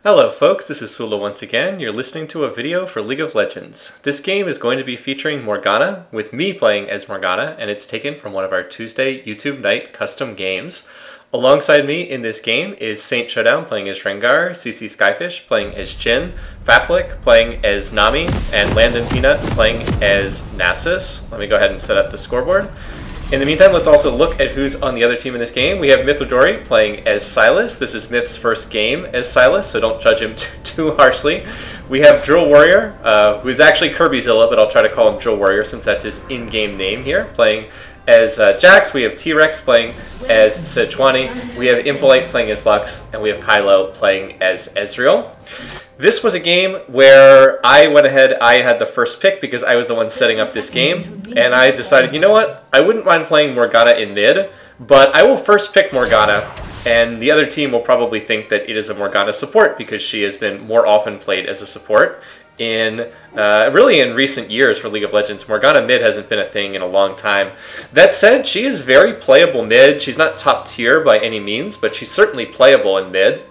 Hello folks, this is Sullla once again. You're listening to a video for League of Legends. This game is going to be featuring Morgana, with me playing as Morgana, and it's taken from one of our Tuesday YouTube night custom games. Alongside me in this game is Saint Showdown playing as Rengar, CC Skyfish playing as Jhin, Faflick playing as Nami, and Landon Peanut playing as Nasus. Let me go ahead and set up the scoreboard. In the meantime, let's also look at who's on the other team in this game. We have Mythadori playing as Silas. This is Myth's first game as Silas, so don't judge him too harshly. We have Drill Warrior, who is actually Kirbyzilla, but I'll try to call him Drill Warrior since that's his in-game name here, playing as Jax. We have T-Rex playing as Sejuani. We have Impolite playing as Lux, and we have Kylo playing as Ezreal. This was a game where I went ahead, I had the first pick because I was the one setting up this game, and I decided, you know what, I wouldn't mind playing Morgana in mid, but I will first pick Morgana, and the other team will probably think that it is a Morgana support because she has been more often played as a support in, really in recent years for League of Legends. Morgana mid hasn't been a thing in a long time. That said, she is very playable mid. She's not top tier by any means, but she's certainly playable in mid.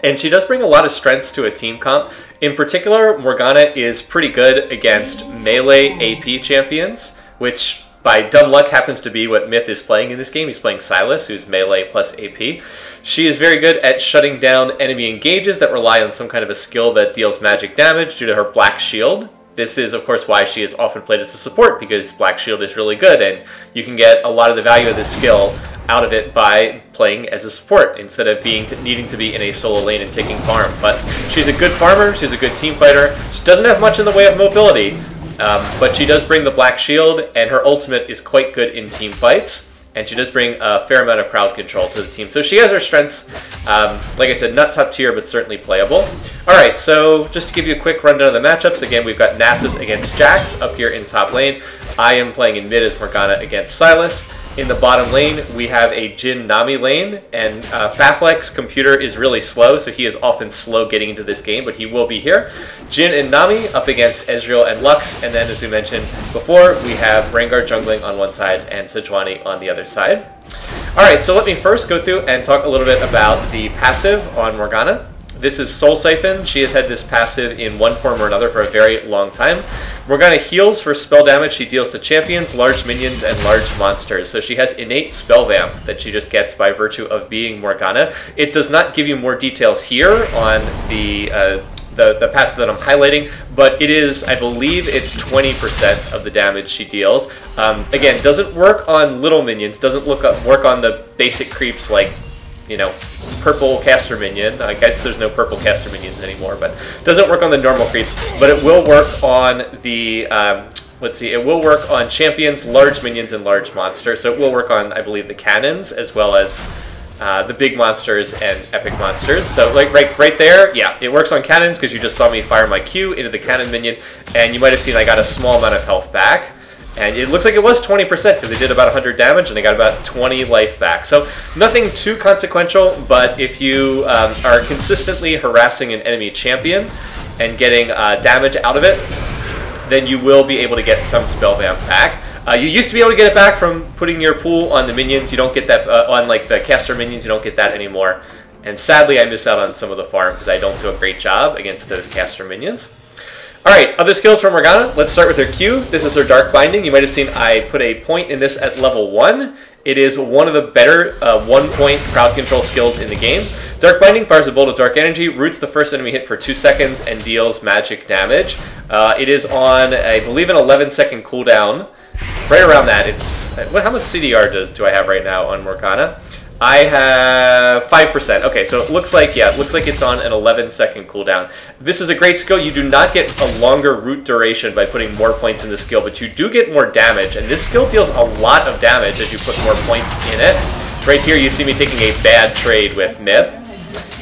And she does bring a lot of strengths to a team comp. In particular, Morgana is pretty good against melee AP champions, which by dumb luck happens to be what Myth is playing in this game. He's playing Silas, who's melee plus AP. She is very good at shutting down enemy engages that rely on some kind of a skill that deals magic damage due to her Black Shield. This is, of course, why she is often played as a support, because Black Shield is really good, and you can get a lot of the value of this skill out of it by playing as a support instead of needing to be in a solo lane and taking farm. But she's a good farmer, she's a good team fighter. She doesn't have much in the way of mobility, but she does bring the Black Shield, and her ultimate is quite good in team fights. And she does bring a fair amount of crowd control to the team. So she has her strengths. Like I said, not top tier, but certainly playable. Alright, so just to give you a quick rundown of the matchups, again, we've got Nasus against Jax up here in top lane. I am playing in mid as Morgana against Silas. In the bottom lane, we have a Jhin Nami lane, and Faflick's computer is really slow, so he is often slow getting into this game, but he will be here. Jhin and Nami up against Ezreal and Lux, and then, as we mentioned before, we have Rengar jungling on one side and Sejuani on the other side. Alright, so let me first go through and talk a little bit about the passive on Morgana. This is Soul Siphon. She has had this passive in one form or another for a very long time. Morgana heals for spell damage she deals to champions, large minions, and large monsters. So she has innate spell vamp that she just gets by virtue of being Morgana. It does not give you more details here on the passive that I'm highlighting, but it is, I believe it's 20% of the damage she deals. Again, doesn't work on little minions, doesn't work on the basic creeps like, you know, purple caster minion. I guess there's no purple caster minions anymore, but doesn't work on the normal creeps. But it will work on the, let's see, it will work on champions, large minions, and large monsters. So it will work on, I believe, the cannons, as well as the big monsters and epic monsters. So like right there, yeah, it works on cannons because you just saw me fire my Q into the cannon minion, and you might have seen I got a small amount of health back. And it looks like it was 20% because they did about 100 damage and they got about 20 life back. So nothing too consequential, but if you are consistently harassing an enemy champion and getting damage out of it, then you will be able to get some spell vamp back. You used to be able to get it back from putting your pool on the minions. You don't get that on like the caster minions. You don't get that anymore. And sadly, I miss out on some of the farm because I don't do a great job against those caster minions. Alright, other skills from Morgana. Let's start with her Q. This is her Dark Binding. You might have seen I put a point in this at level 1. It is one of the better 1-point crowd control skills in the game. Dark Binding fires a bolt of dark energy, roots the first enemy hit for 2 seconds, and deals magic damage. It is on, I believe, an 11-second cooldown. Right around that. It's how much CDR do I have right now on Morgana? I have 5%. Okay, so it looks like, yeah, it looks like it's on an 11-second cooldown. This is a great skill. You do not get a longer root duration by putting more points in the skill, but you do get more damage, and this skill deals a lot of damage as you put more points in it. Right here, you see me taking a bad trade with Myth.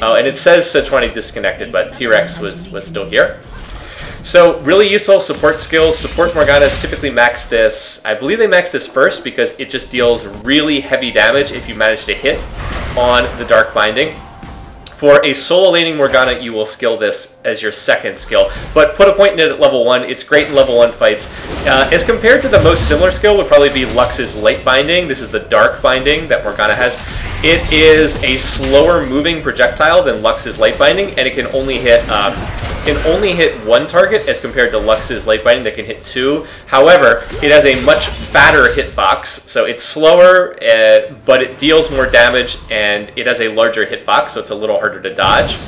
Oh, and it says Sejuani disconnected, but T-Rex was still here. So, really useful support skills. Support Morganas typically max this. I believe they max this first because it just deals really heavy damage if you manage to hit on the Dark Binding. For a solo laning Morgana, you will skill this as your second skill, but put a point in it at level 1. It's great in level 1 fights. As compared to the most similar skill would probably be Lux's Light Binding. This is the Dark Binding that Morgana has. It is a slower moving projectile than Lux's Light Binding, and it can only hit one target as compared to Lux's Light Binding that can hit 2. However, it has a much fatter hitbox, so it's slower, but it deals more damage, and it has a larger hitbox, so it's a little harder to dodge.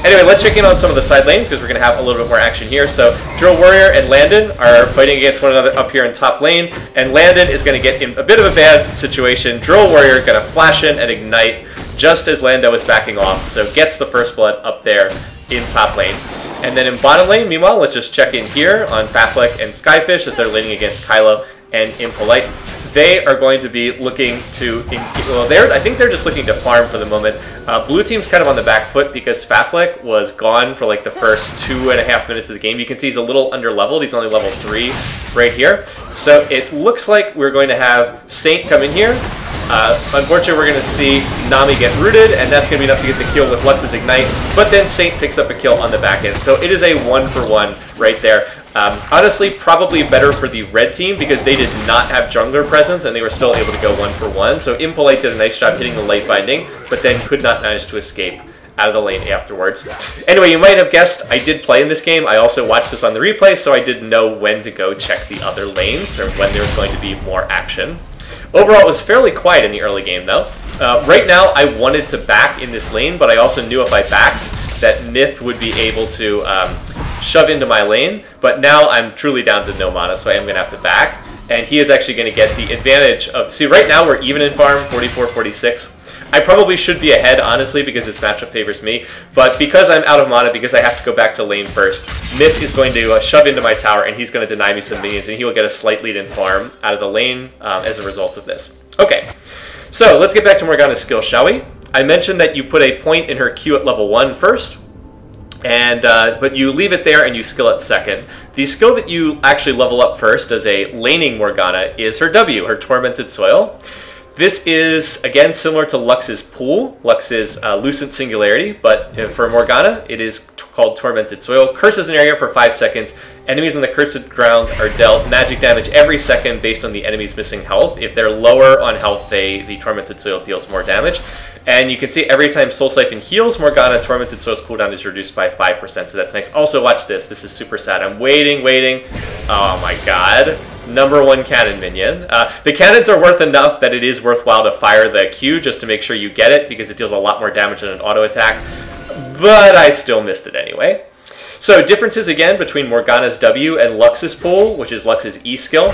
Anyway, let's check in on some of the side lanes, because we're going to have a little bit more action here. So, Drill Warrior and Landon are fighting against one another up here in top lane, and Landon is going to get in a bit of a bad situation. Drill Warrior is going to flash in and ignite just as Lando is backing off, so gets the first blood up there in top lane. And then in bottom lane, meanwhile, let's just check in here on Faflick and Skyfish as they're laning against Kylo and Impolite. They are going to be looking to, well, I think they're just looking to farm for the moment. Blue team's kind of on the back foot because Faflick was gone for like the first 2.5 minutes of the game. You can see he's a little under-leveled. He's only level 3 right here. So it looks like we're going to have Saint come in here. Unfortunately, we're going to see Nami get rooted, and that's going to be enough to get the kill with Lux's Ignite, but then Saint picks up a kill on the back end. So it is a 1-for-1 right there. Honestly, probably better for the red team because they did not have jungler presence and they were still able to go 1-for-1. So Impolite did a nice job hitting the Light Binding, but then could not manage to escape out of the lane afterwards. Anyway, you might have guessed I did play in this game. I also watched this on the replay, so I did know when to go check the other lanes or when there was going to be more action. Overall, it was fairly quiet in the early game, though. Right now, I wanted to back in this lane, but I also knew if I backed that Nith would be able to shove into my lane, but now I'm truly down to no mana, so I am going to have to back, and he is actually going to get the advantage of... See, right now we're even in farm, 44-46. I probably should be ahead, honestly, because this matchup favors me, but because I'm out of mana, because I have to go back to lane first, Nith is going to shove into my tower, and he's going to deny me some minions, and he will get a slight lead in farm out of the lane as a result of this. Okay, so let's get back to Morgana's skill, shall we? I mentioned that you put a point in her Q at level 1 first, and but you leave it there and you skill it second. The skill that you actually level up first as a laning Morgana is her W, her Tormented Soil. This is, again, similar to Lux's Pool, Lux's Lucent Singularity, but for Morgana, it is called Tormented Soil. Curses an area for 5 seconds. Enemies on the cursed ground are dealt magic damage every second based on the enemy's missing health. If they're lower on health, the Tormented Soil deals more damage. And you can see every time Soul Siphon heals Morgana, Tormented Soil's cooldown is reduced by 5%, so that's nice. Also, watch this. This is super sad. I'm waiting. Oh my god. #1 cannon minion. The cannons are worth enough that it is worthwhile to fire the Q just to make sure you get it, because it deals a lot more damage than an auto attack. But I still missed it anyway. So differences again between Morgana's W and Lux's Pool, which is Lux's E skill.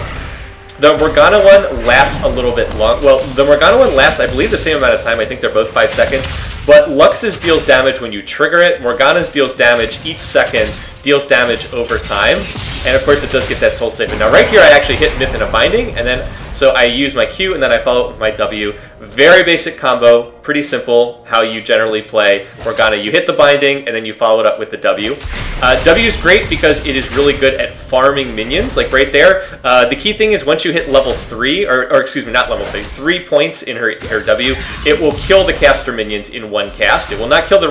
The Morgana one lasts a little bit long. Well, the Morgana one lasts, I believe, the same amount of time. I think they're both 5 seconds. But Lux's deals damage when you trigger it. Morgana's deals damage each second, deals damage over time. And of course, it does get that Soul Siphon. Now, right here, I actually hit Myth in a Binding, and then so I use my Q, and then I follow it with my W. Very basic combo, pretty simple, how you generally play Morgana. You hit the Binding, and then you follow it up with the W. W is great because it is really good at farming minions, like right there. The key thing is once you hit level 3, or excuse me, not level 3, 3 points in her W, it will kill the caster minions in one cast. It will not kill the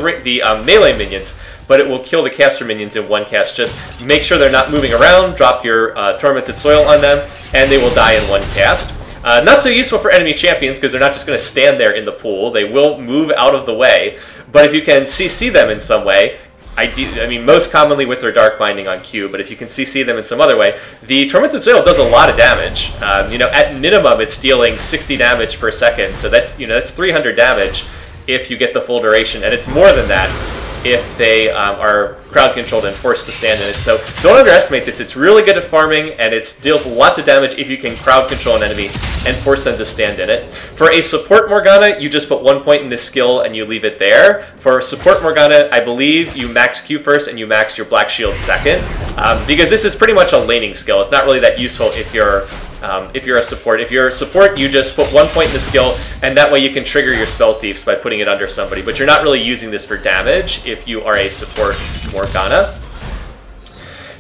melee minions, but it will kill the caster minions in one cast. Just make sure they're not moving around, drop your Tormented Soil on them, and they will die in one cast. Not so useful for enemy champions because they're not just going to stand there in the pool. They will move out of the way, but if you can CC them in some way, I mean, most commonly with their Dark Binding on Q, but if you can CC them in some other way, the Tormented Soil does a lot of damage. You know, at minimum, it's dealing 60 damage per second, so that's, you know, that's 300 damage if you get the full duration, and it's more than that if they are crowd controlled and forced to stand in it. So don't underestimate this. It's really good at farming, and it deals lots of damage if you can crowd control an enemy and force them to stand in it. For a support Morgana, you just put 1 point in this skill and you leave it there. For support Morgana, I believe you max Q first and you max your Black Shield second, because this is pretty much a laning skill. It's not really that useful if you're a support. If you're a support, you just put 1 point in the skill, and that way you can trigger your Spell Thieves by putting it under somebody. But you're not really using this for damage if you are a support Morgana.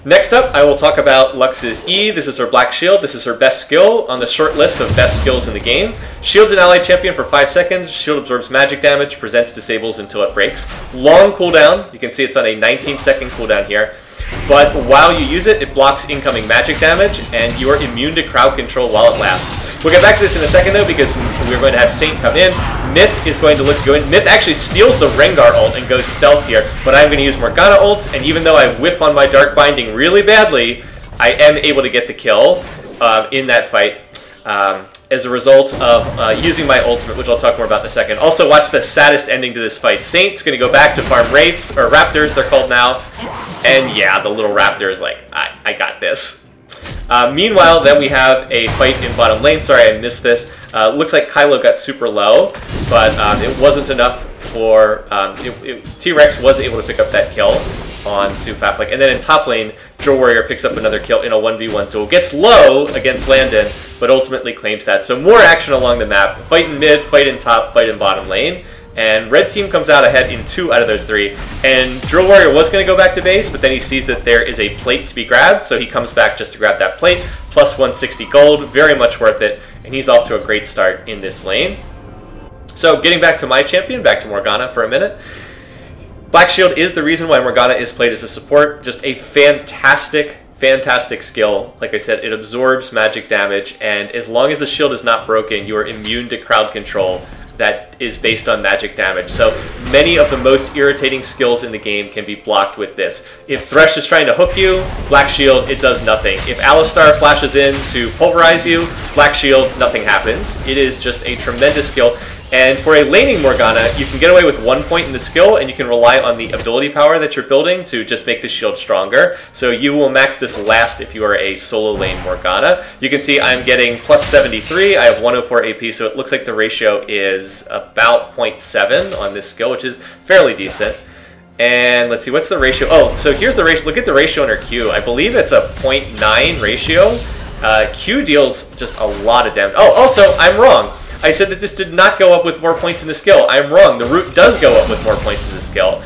Next up, I will talk about Lux's E. This is her Black Shield. This is her best skill on the short list of best skills in the game. Shields an allied champion for 5 seconds. Shield absorbs magic damage, presents, disables until it breaks. Long cooldown. You can see it's on a 19-second cooldown here. But while you use it, it blocks incoming magic damage, and you are immune to crowd control while it lasts. We'll get back to this in a second, though, because we're going to have Saint come in. Myth is going to look to go in. Myth actually steals the Rengar ult and goes stealth here, but I'm going to use Morgana ult, and even though I whiff on my Dark Binding really badly, I am able to get the kill in that fight as a result of using my ultimate, which I'll talk more about in a second. Also, watch the saddest ending to this fight. Saint's going to go back to farm Wraiths, or Raptors, they're called now, and yeah, the little Raptor is like, I got this. Meanwhile, then we have a fight in bottom lane. Sorry, I missed this. Looks like Kylo got super low, but it wasn't enough for... T-Rex was able to pick up that kill onto Faflick. And then in top lane, Joe Warrior picks up another kill in a 1v1 duel. Gets low against Landon, but ultimately claims that. So more action along the map. Fight in mid, fight in top, fight in bottom lane. And red team comes out ahead in 2 out of those 3. And Drill Warrior was going to go back to base, but then he sees that there is a plate to be grabbed, so he comes back just to grab that plate. Plus 160 gold, very much worth it. And he's off to a great start in this lane. So getting back to my champion, back to Morgana for a minute. Black Shield is the reason why Morgana is played as a support. Just a fantastic skill. Like I said, it absorbs magic damage, and as long as the shield is not broken, you are immune to crowd control that is based on magic damage. So many of the most irritating skills in the game can be blocked with this. If Thresh is trying to hook you, Black Shield, it does nothing. If Alistar flashes in to pulverize you, Black Shield, nothing happens. It is just a tremendous skill. And for a laning Morgana, you can get away with 1 point in the skill, and you can rely on the ability power that you're building to just make the shield stronger. So you will max this last if you are a solo lane Morgana. You can see I'm getting plus 73. I have 104 AP, so it looks like the ratio is about 0.7 on this skill, which is fairly decent. And let's see, what's the ratio? Oh, so here's the ratio. Look at the ratio on her Q. I believe it's a 0.9 ratio. Q deals just a lot of damage. Oh, also, I'm wrong. I said that this did not go up with more points in the skill. I'm wrong. The root does go up with more points in the skill.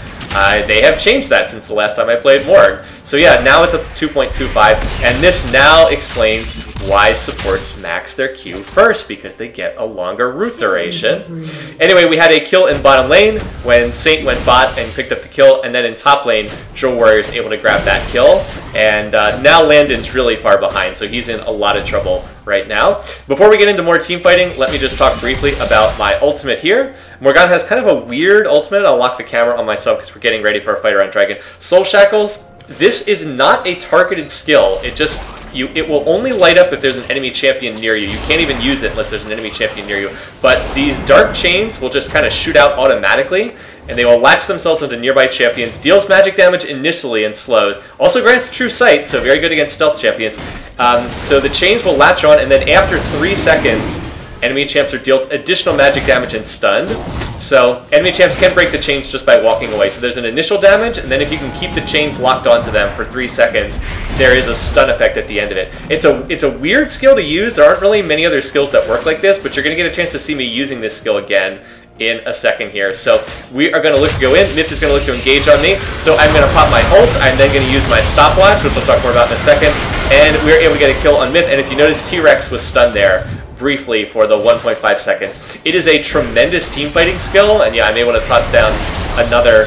They have changed that since the last time I played Morg. So yeah, now it's at 2.25, and this now explains why supports max their Q first, because they get a longer root duration. Anyway, we had a kill in bottom lane when Saint went bot and picked up the kill, and then in top lane, Joe Warrior is able to grab that kill, and now Landon's really far behind, so he's in a lot of trouble right now. Before we get into more team fighting, let me just talk briefly about my ultimate here. Morgana has kind of a weird ultimate. I'll lock the camera on myself because we're getting ready for a fight around Dragon. Soul Shackles, this is not a targeted skill. It will only light up if there's an enemy champion near you. You can't even use it unless there's an enemy champion near you. But these dark chains will just kind of shoot out automatically, and they will latch themselves into nearby champions. Deals magic damage initially and slows. Also grants true sight, so very good against stealth champions. So the chains will latch on, and then after 3 seconds, enemy champs are dealt additional magic damage and stunned. So enemy champs can break the chains just by walking away. So there's an initial damage, and then if you can keep the chains locked onto them for 3 seconds, there is a stun effect at the end of it. It's a weird skill to use. There aren't really many other skills that work like this, but you're going to get a chance to see me using this skill again in a second here. So we are going to look to go in. Myth is going to look to engage on me. So I'm going to pop my ult. I'm then going to use my Stopwatch, which we'll talk more about in a second. And we were able to get a kill on Myth. And if you notice, T-Rex was stunned there briefly for the 1.5 seconds. It is a tremendous team fighting skill, and yeah, I'm able to toss down another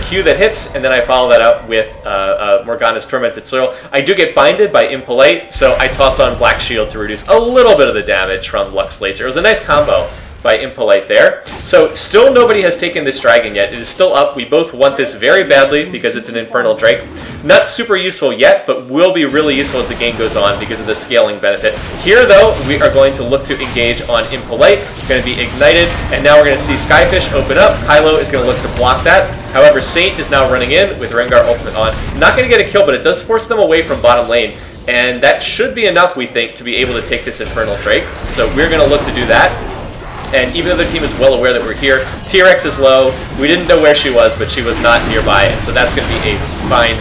Q that hits, and then I follow that up with Morgana's Tormented Soil. I do get binded by Impolite, so I toss on Black Shield to reduce a little bit of the damage from Lux Laser. It was a nice combo by Impolite there. So still nobody has taken this dragon yet. It is still up. We both want this very badly because it's an Infernal Drake. Not super useful yet, but will be really useful as the game goes on because of the scaling benefit. Here though, we are going to look to engage on Impolite. It's going to be ignited, and now we're going to see Skyfish open up. Kylo is going to look to block that. However, Saint is now running in with Rengar ultimate on. Not going to get a kill, but it does force them away from bottom lane. And that should be enough, we think, to be able to take this Infernal Drake. So we're going to look to do that. And even though the team is well aware that we're here, T-Rex is low. We didn't know where she was, but she was not nearby, and so that's going to be a fine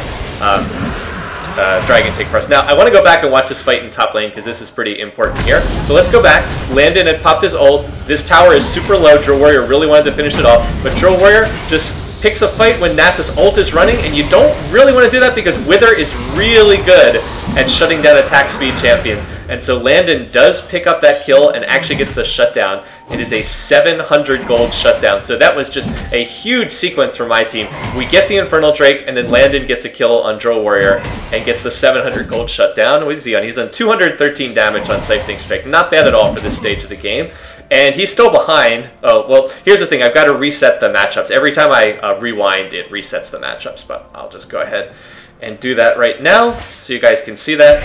dragon take for us. Now, I want to go back and watch this fight in top lane, because this is pretty important here. So let's go back. Landon had popped his ult. This tower is super low. Drill Warrior really wanted to finish it off, but Drill Warrior just picks a fight when Nasus ult is running, and you don't really want to do that because Wither is really good at shutting down attack speed champions. And so Landon does pick up that kill and actually gets the shutdown. It is a 700 gold shutdown. So that was just a huge sequence for my team. We get the Infernal Drake, and then Landon gets a kill on Drow Warrior and gets the 700 gold shutdown. What is he on? He's on 213 damage on Siphoning Strike. Not bad at all for this stage of the game. And he's still behind. Oh, well, here's the thing. I've got to reset the matchups. Every time I rewind, it resets the matchups. But I'll just go ahead and do that right now so you guys can see that.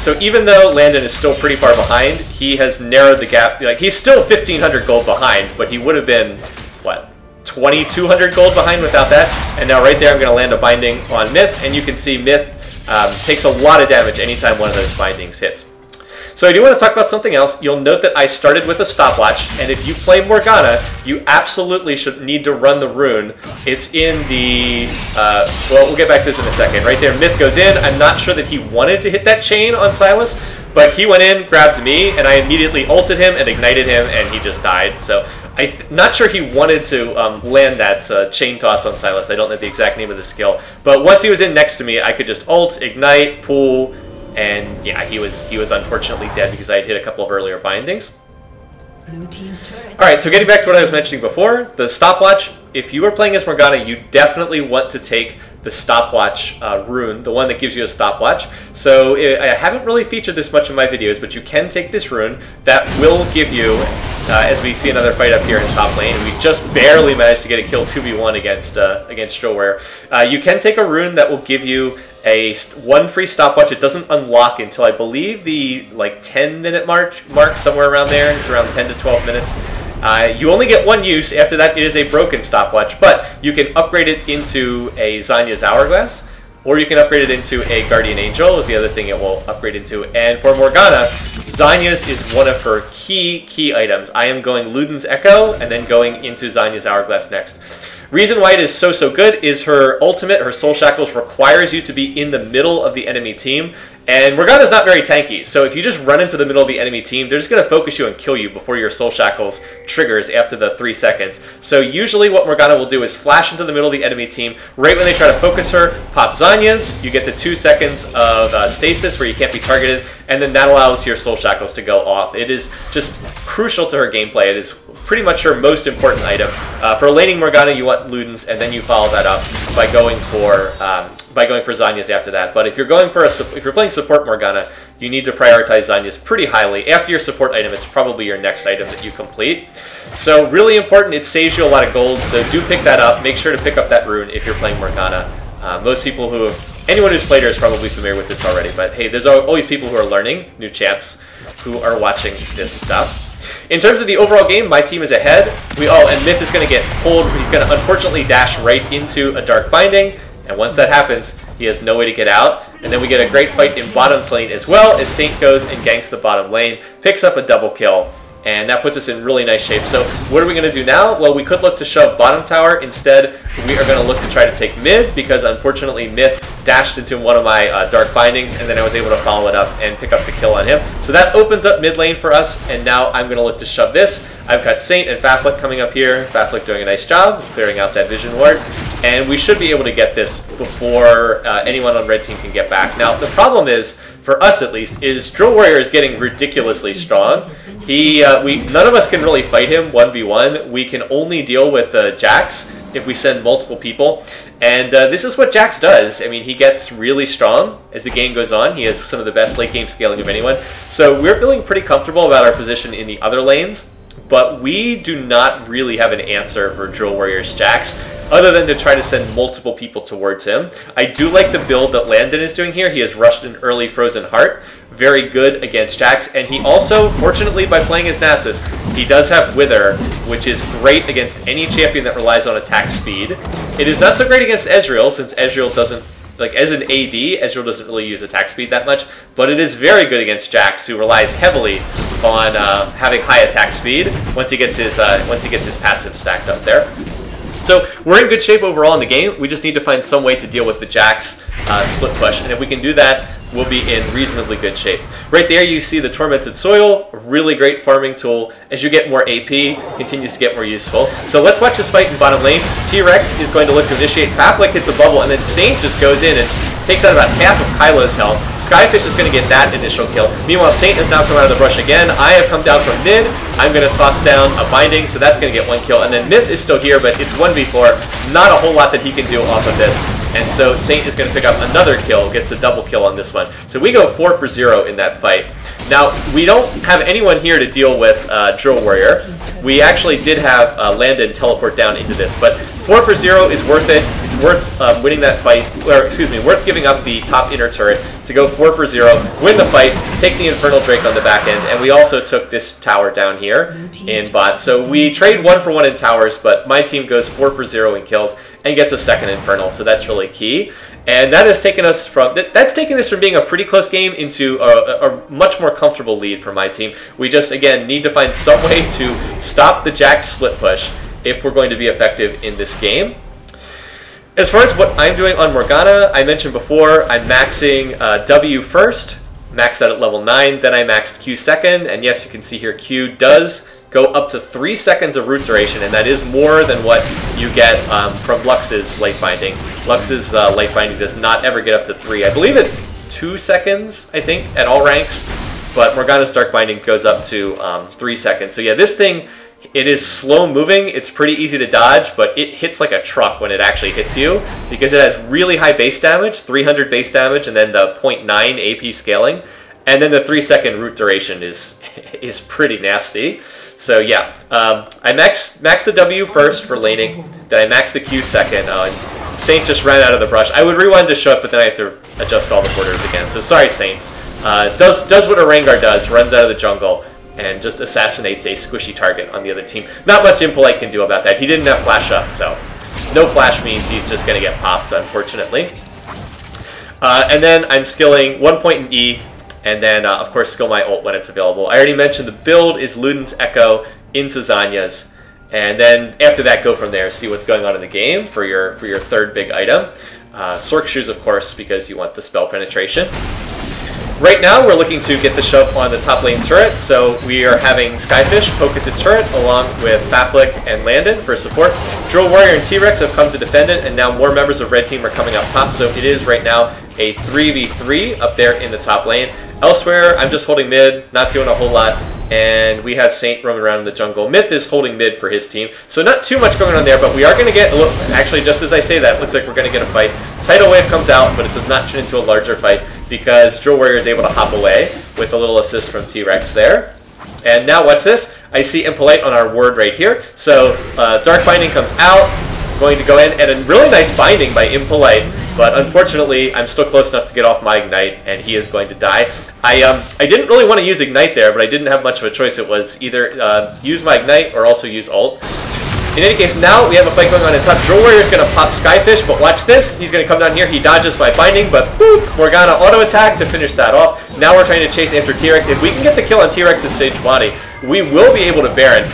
So even though Landon is still pretty far behind, he has narrowed the gap. Like, he's still 1,500 gold behind, but he would have been, what, 2,200 gold behind without that. And now right there I'm going to land a binding on Myth, and you can see Myth takes a lot of damage anytime one of those bindings hits. So I do want to talk about something else. You'll note that I started with a stopwatch, and if you play Morgana, you absolutely should need to run the rune. It's in the, well, we'll get back to this in a second. Right there, Myth goes in. I'm not sure that he wanted to hit that chain on Silas, but he went in, grabbed me, and I immediately ulted him and ignited him, and he just died. So I'm not sure he wanted to land that chain toss on Silas. I don't know the exact name of the skill. But once he was in next to me, I could just ult, ignite, pull, and yeah, he was unfortunately dead because I had hit a couple of earlier bindings. Blue team's turret. Alright, so getting back to what I was mentioning before, the stopwatch, if you are playing as Morgana, you definitely want to take the stopwatch rune, the one that gives you a stopwatch. So I haven't really featured this much in my videos, but you can take this rune that will give you, as we see another fight up here in top lane, we just barely managed to get a kill 2v1 against Drow Warrior. You can take a rune that will give you one free stopwatch. It doesn't unlock until I believe the 10-minute mark, somewhere around there. It's around 10 to 12 minutes. You only get one use. After that, it is a broken stopwatch, but you can upgrade it into a Zanya's Hourglass, or you can upgrade it into a Guardian Angel, is the other thing it will upgrade into. And for Morgana, Zanya's is one of her key items. I am going Luden's Echo, and then going into Zanya's Hourglass next. Reason why it is so good is her ultimate, her Soul Shackles, requires you to be in the middle of the enemy team. And Morgana's not very tanky, so if you just run into the middle of the enemy team, they're just going to focus you and kill you before your Soul Shackles triggers after the 3 seconds. So usually what Morgana will do is flash into the middle of the enemy team. Right when they try to focus her, pop Zanya's, you get the 2 seconds of stasis where you can't be targeted, and then that allows your Soul Shackles to go off. It is just crucial to her gameplay. It is pretty much her most important item. For laning Morgana, you want Luden's, and then you follow that up by going for Zanya's after that. But if you're playing support Morgana, you need to prioritize Zanya's pretty highly. After your support item, it's probably your next item that you complete. So really important, it saves you a lot of gold, so do pick that up. Make sure to pick up that rune if you're playing Morgana. Anyone who's played her is probably familiar with this already, but hey, there's always people who are learning, new champs, who are watching this stuff. In terms of the overall game, my team is ahead. And Myth is going to get pulled. He's going to unfortunately dash right into a Dark Binding. And once that happens, he has no way to get out. And then we get a great fight in bottom lane as well, as Saint goes and ganks the bottom lane, picks up a double kill, and that puts us in really nice shape. So what are we going to do now? Well, we could look to shove bottom tower. Instead, we are going to look to try to take mid, because unfortunately Myth dashed into one of my Dark Bindings, and then I was able to follow it up and pick up the kill on him. So that opens up mid lane for us, and now I'm going to look to shove this. I've got Saint and Faflick coming up here. Faflick doing a nice job clearing out that Vision Ward, and we should be able to get this before anyone on red team can get back. Now, the problem is, for us at least, is Drow Warrior is getting ridiculously strong. None of us can really fight him 1v1. We can only deal with the Jax if we send multiple people. And this is what Jax does. I mean, he gets really strong as the game goes on. He has some of the best late game scaling of anyone. So we're feeling pretty comfortable about our position in the other lanes, but we do not really have an answer for Drow Warrior's Jax, other than to try to send multiple people towards him. I do like the build that Landon is doing here. He has rushed an early Frozen Heart. Very good against Jax. And he also, fortunately, by playing as Nasus, he does have Wither, which is great against any champion that relies on attack speed. It is not so great against Ezreal, since Ezreal doesn't, as an AD, Ezreal doesn't really use attack speed that much, but it is very good against Jax, who relies heavily on having high attack speed once he gets his passive stacked up there. So we're in good shape overall in the game. We just need to find some way to deal with the Jax split push, and if we can do that, we'll be in reasonably good shape. Right there you see the Tormented Soil, a really great farming tool. As you get more AP, continues to get more useful. So let's watch this fight in bottom lane. T-Rex is going to look to initiate. Faflick hits a bubble, and then Saint just goes in and takes out about half of Kylo's health. Skyfish is going to get that initial kill. Meanwhile, Saint has now come out of the brush again. I have come down from mid. I'm going to toss down a binding, so that's going to get 1 kill. And then Myth is still here, but it's 1v4. Not a whole lot that he can do off of this. And so Saint is going to pick up another kill, gets the double kill on this one. So we go 4 for 0 in that fight. Now, we don't have anyone here to deal with Drill Warrior. We actually did have Landon teleport down into this, but 4 for 0 is worth it. It's worth winning that fight, or excuse me, worth giving up the top inner turret to go 4 for 0, win the fight, take the Infernal Drake on the back end, and we also took this tower down here in bot. So we trade 1 for 1 in towers, but my team goes 4 for 0 in kills and gets a second Infernal, so that's really key. And that has taken us from, that's taken this from being a pretty close game into a much more comfortable lead for my team. We just, again, need to find some way to stop the Jack split push if we're going to be effective in this game. As far as what I'm doing on Morgana, I mentioned before, I'm maxing W first, maxed that at level 9, then I maxed Q second, and yes, you can see here Q does go up to 3 seconds of root duration, and that is more than what you get from Lux's Light Binding. Lux's Light Binding does not ever get up to 3. I believe it's 2 seconds, I think, at all ranks, but Morgana's Dark Binding goes up to 3 seconds. So yeah, this thing, it is slow moving, it's pretty easy to dodge, but it hits like a truck when it actually hits you, because it has really high base damage, 300 base damage, and then the 0.9 AP scaling, and then the 3-second root duration is pretty nasty. So yeah, I max the W first for laning, then I max the Q second. Saint just ran out of the brush. I would rewind to Shut, but then I have to adjust all the borders again. So sorry, Saint. Does what a Rengar does, runs out of the jungle, and just assassinates a squishy target on the other team. Not much Impolite can do about that. He didn't have flash up, so no flash means he's just going to get popped, unfortunately. And then I'm skilling 1 point in E, and then, of course, skill my ult when it's available. I already mentioned the build is Luden's Echo into Zanya's. And then after that, go from there, see what's going on in the game for your third big item. Sork Shoes, of course, because you want the spell penetration. Right now, we're looking to get the shove on the top lane turret, so we are having Skyfish poke at this turret, along with Faflick and Landon for support. Drill Warrior and T-Rex have come to defend it, and now more members of Red Team are coming up top, so it is right now a 3v3 up there in the top lane. Elsewhere, I'm just holding mid, not doing a whole lot, and we have Saint roaming around in the jungle. Myth is holding mid for his team, so not too much going on there, but we are going to get, actually, just as I say that, looks like we're going to get a fight. Tidal Wave comes out, but it does not turn into a larger fight, because Drill Warrior is able to hop away with a little assist from T-Rex there. And now watch this. I see Impolite on our ward right here. So Dark Binding comes out, going to go in, and a really nice binding by Impolite. But unfortunately, I'm still close enough to get off my Ignite, and he is going to die. I didn't really want to use Ignite there, but I didn't have much of a choice. It was either use my Ignite or also use ult. In any case, now we have a fight going on in top. Drill Warrior is going to pop Skyfish, but watch this. He's going to come down here. He dodges my binding, but boop, Morgana auto-attack to finish that off. Now we're trying to chase after T-Rex. If we can get the kill on T-Rex's Sage Body, we will be able to Baron.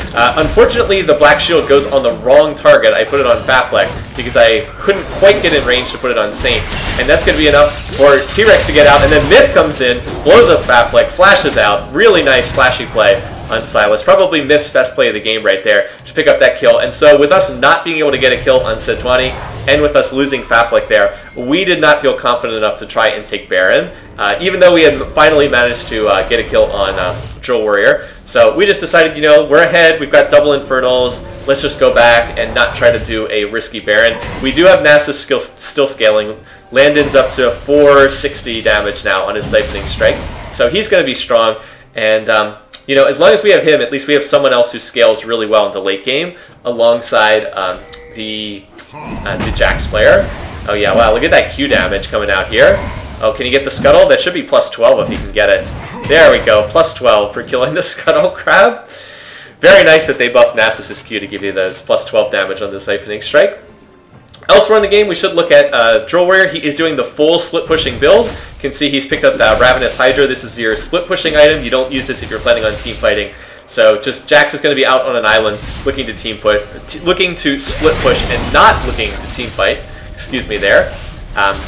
Unfortunately, the Black Shield goes on the wrong target. I put it on Faflick because I couldn't quite get in range to put it on Saint. And that's going to be enough for T-Rex to get out. And then Myth comes in, blows up Faflick, flashes out. Really nice flashy play on Silas. Probably Myth's best play of the game right there to pick up that kill. And so with us not being able to get a kill on Sejuani and with us losing Faflick there, we did not feel confident enough to try and take Baron, even though we had finally managed to get a kill on Drill Warrior. So we just decided, you know, we're ahead, we've got double Infernals, let's just go back and not try to do a risky Baron. We do have Nasa's skill still scaling. Landon's up to 460 damage now on his Siphoning Strike. So he's going to be strong. And you know, as long as we have him, at least we have someone else who scales really well into late game alongside the Jax player. Oh yeah, wow, look at that Q damage coming out here. Oh, can you get the Scuttle? That should be plus 12 if he can get it. There we go, plus 12 for killing the Scuttle Crab. Very nice that they buffed Nasus' Q to give you those plus 12 damage on the Siphoning Strike. Elsewhere in the game, we should look at Drill Warrior. He is doing the full split-pushing build. You can see he's picked up the Ravenous Hydra. This is your split-pushing item. You don't use this if you're planning on team fighting. So just Jax is going to be out on an island looking to looking to split-push and not looking to team fight. Excuse me there.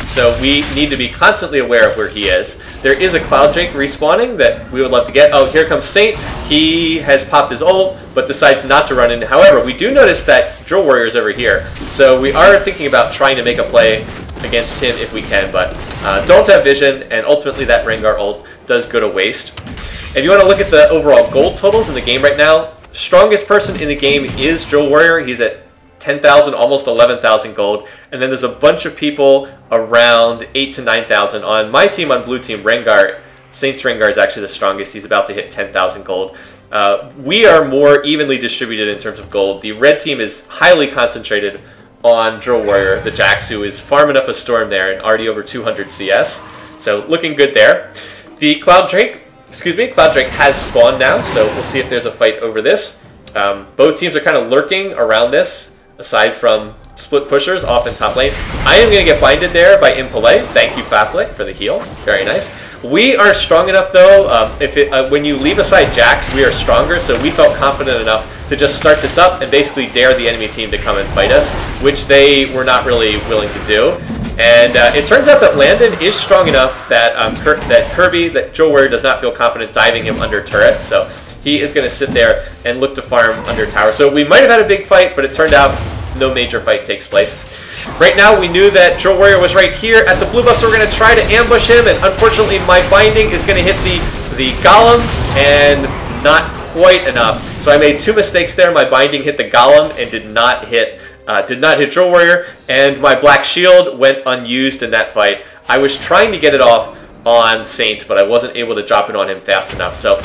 So we need to be constantly aware of where he is. There is a Cloud Drake respawning that we would love to get. Oh, here comes Saint. He has popped his ult, but decides not to run in. However, we do notice that Drill Warrior is over here. So we are thinking about trying to make a play against him if we can, but don't have vision, and ultimately that Rengar ult does go to waste. If you want to look at the overall gold totals in the game right now, strongest person in the game is Drill Warrior. He's at 10,000, almost 11,000 gold. And then there's a bunch of people around 8 to 9,000. On my team, on blue team, Rengar, Saint's Rengar is actually the strongest. He's about to hit 10,000 gold. We are more evenly distributed in terms of gold. The red team is highly concentrated on Drill Warrior, the Jax, who is farming up a storm there and already over 200 CS. So looking good there. The Cloud Drake has spawned now, so we'll see if there's a fight over this. Both teams are kind of lurking around this, aside from split pushers off in top lane. I am going to get blinded there by Impolite. Thank you, Faflick, for the heal. Very nice. We are strong enough, though. When you leave aside Jax, we are stronger, so we felt confident enough to just start this up and basically dare the enemy team to come and fight us, which they were not really willing to do. And it turns out that Landon is strong enough that that Drill Warrior does not feel confident diving him under turret, so he is going to sit there and look to farm under tower. So we might have had a big fight, but it turned out no major fight takes place. Right now, we knew that Drill Warrior was right here at the blue buff, so we're going to try to ambush him, and unfortunately my binding is going to hit the golem, and not quite enough. So I made two mistakes there. My binding hit the golem and did not hit Drill Warrior, and my black shield went unused in that fight. I was trying to get it off on Saint, but I wasn't able to drop it on him fast enough. So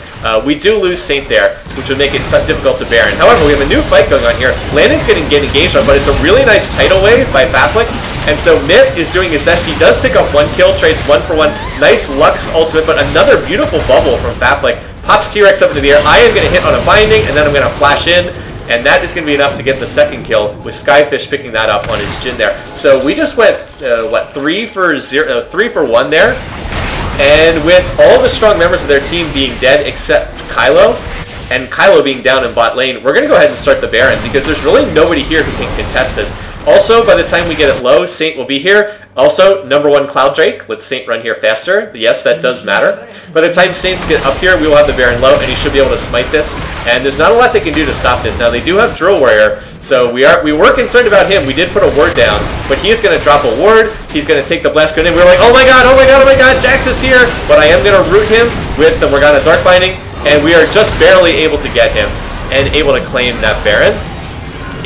we do lose Saint there, which would make it difficult to Baron. However, we have a new fight going on here. Landon's getting engaged on, but it's a really nice tidal wave by Faflick. And so Myth is doing his best. He does pick up one kill, trades 1-for-1. Nice Lux ultimate, but another beautiful bubble from Faflick. Pops T-Rex up into the air. I am going to hit on a binding, and then I'm going to flash in. And that is going to be enough to get the second kill, with Skyfish picking that up on his Jhin there. So we just went, 3 for 1 there. And with all the strong members of their team being dead except Kylo, and Kylo being down in bot lane, we're going to go ahead and start the Baron, because there's really nobody here who can contest this. Also, by the time we get it low, Saint will be here. Also, #1 Cloud Drake. Let Saint run here faster. Yes, that does matter. By the time Saints get up here, we will have the Baron low, and he should be able to smite this. And there's not a lot they can do to stop this. Now, they do have Drill Warrior, so we were concerned about him. We did put a ward down, but he is going to drop a ward. He's going to take the blast grenade. We were like, oh my god, oh my god, oh my god, Jax is here! But I am going to root him with the Morgana Dark Binding, and we are just barely able to get him and able to claim that Baron.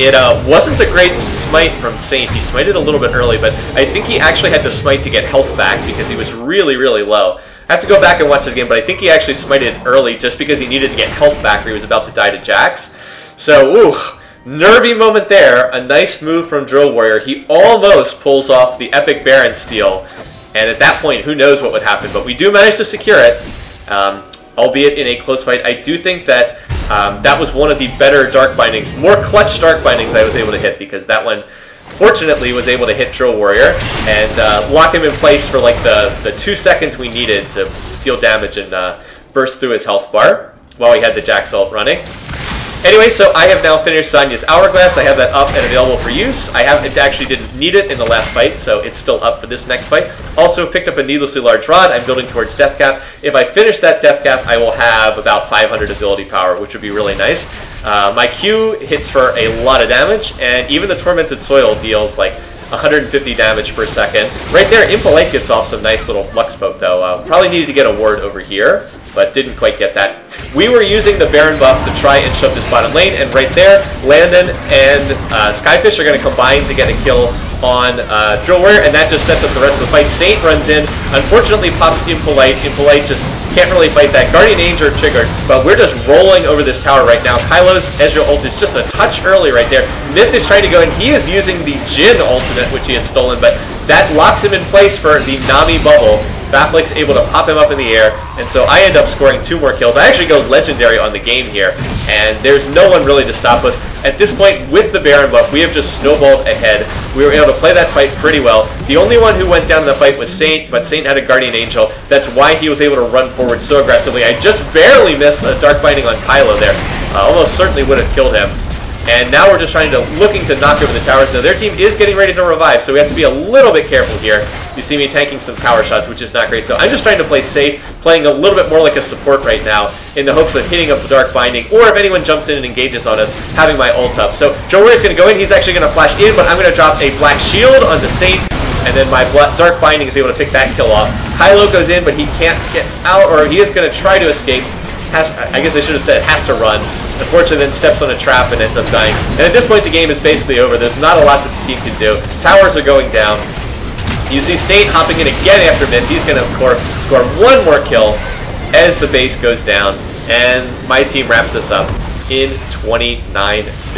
It wasn't a great smite from Saint. He smited a little bit early, but I think he actually had to smite to get health back because he was really, really low. I have to go back and watch it again, but I think he actually smited early just because he needed to get health back or he was about to die to Jax. So, ooh, nervy moment there. A nice move from Drill Warrior. He almost pulls off the epic Baron steal, and at that point, who knows what would happen, but we do manage to secure it. Albeit in a close fight. I do think that that was one of the better Dark Bindings, more clutch Dark Bindings I was able to hit, because that one, fortunately, was able to hit Drill Warrior and lock him in place for like the 2 seconds we needed to deal damage and burst through his health bar while he had the Jax ult running. Anyway, so I have now finished Sonya's Hourglass. I have that up and available for use. It actually didn't need it in the last fight, so it's still up for this next fight. Also picked up a needlessly large rod. I'm building towards Death Cap. If I finish that Death Cap, I will have about 500 ability power, which would be really nice. My Q hits for a lot of damage, and even the Tormented Soil deals like 150 damage per second. Right there, Impolite gets off some nice little Lux poke, though. Probably needed to get a ward over here, but didn't quite get that. We were using the Baron buff to try and shove this bottom lane, and right there, Landon and Skyfish are going to combine to get a kill on Drill Warrior, and that just sets up the rest of the fight. Saint runs in, unfortunately pops Impolite. Impolite just can't really fight that. Guardian Angel triggered, but we're just rolling over this tower right now. Kylo's Ezreal ult is just a touch early right there. Myth is trying to go in. He is using the Jhin ultimate, which he has stolen, but that locks him in place for the Nami bubble. Faflick's able to pop him up in the air, and so I end up scoring 2 more kills. I actually go legendary on the game here, and there's no one really to stop us. At this point, with the Baron buff, we have just snowballed ahead. We were able to play that fight pretty well. The only one who went down in the fight was Saint, but Saint had a Guardian Angel. That's why he was able to run forward so aggressively. I just barely missed a Dark Binding on Kylo there. Almost certainly would have killed him. And now we're just looking to knock over the towers. Now their team is getting ready to revive, so we have to be a little bit careful here. You see me tanking some tower shots, which is not great. So I'm just trying to play safe, playing a little bit more like a support right now, in the hopes of hitting up the Dark Binding, or if anyone jumps in and engages on us, having my ult up. So Joe Warrior's going to go in. He's actually going to flash in, but I'm going to drop a Black Shield on the Saint, and then my Dark Binding is able to pick that kill off. Kylo goes in, but he can't get out, or he is going to try to escape. I guess I should have said has to run. Unfortunately, then steps on a trap and ends up dying. And at this point, the game is basically over. There's not a lot that the team can do. Towers are going down. You see Saint hopping in again after mid. He's going to, of course, score one more kill as the base goes down. And my team wraps this up in 29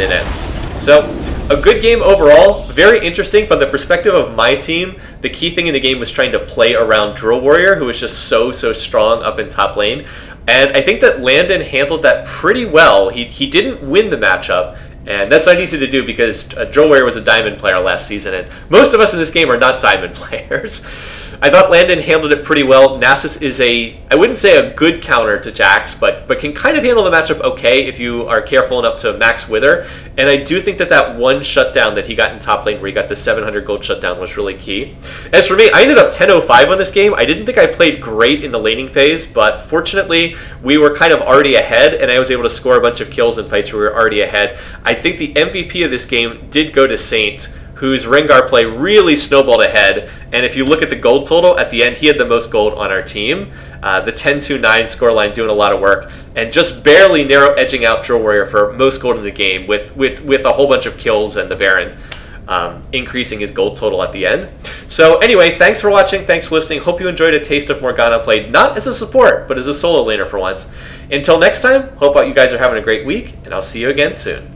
minutes. So, a good game overall. Very interesting from the perspective of my team. The key thing in the game was trying to play around Drill Warrior, who was just so strong up in top lane. And I think that Landon handled that pretty well. He didn't win the matchup, and that's not easy to do because Drill Warrior was a Diamond player last season, and most of us in this game are not Diamond players. I thought Landon handled it pretty well. Nasus is I wouldn't say a good counter to Jax, but can kind of handle the matchup okay if you are careful enough to max Wither. And I do think that one shutdown that he got in top lane, where he got the 700 gold shutdown, was really key. As for me, I ended up 10-05 on this game. I didn't think I played great in the laning phase, but fortunately, we were kind of already ahead, and I was able to score a bunch of kills in fights where we were already ahead. I think the MVP of this game did go to Saint, whose Rengar play really snowballed ahead. And if you look at the gold total, at the end, he had the most gold on our team. The 10-2-9 scoreline doing a lot of work, and just barely narrow edging out Drill Warrior for most gold in the game with a whole bunch of kills and the Baron increasing his gold total at the end. So anyway, thanks for watching, thanks for listening. Hope you enjoyed a taste of Morgana played not as a support, but as a solo laner for once. Until next time, hope you guys are having a great week, and I'll see you again soon.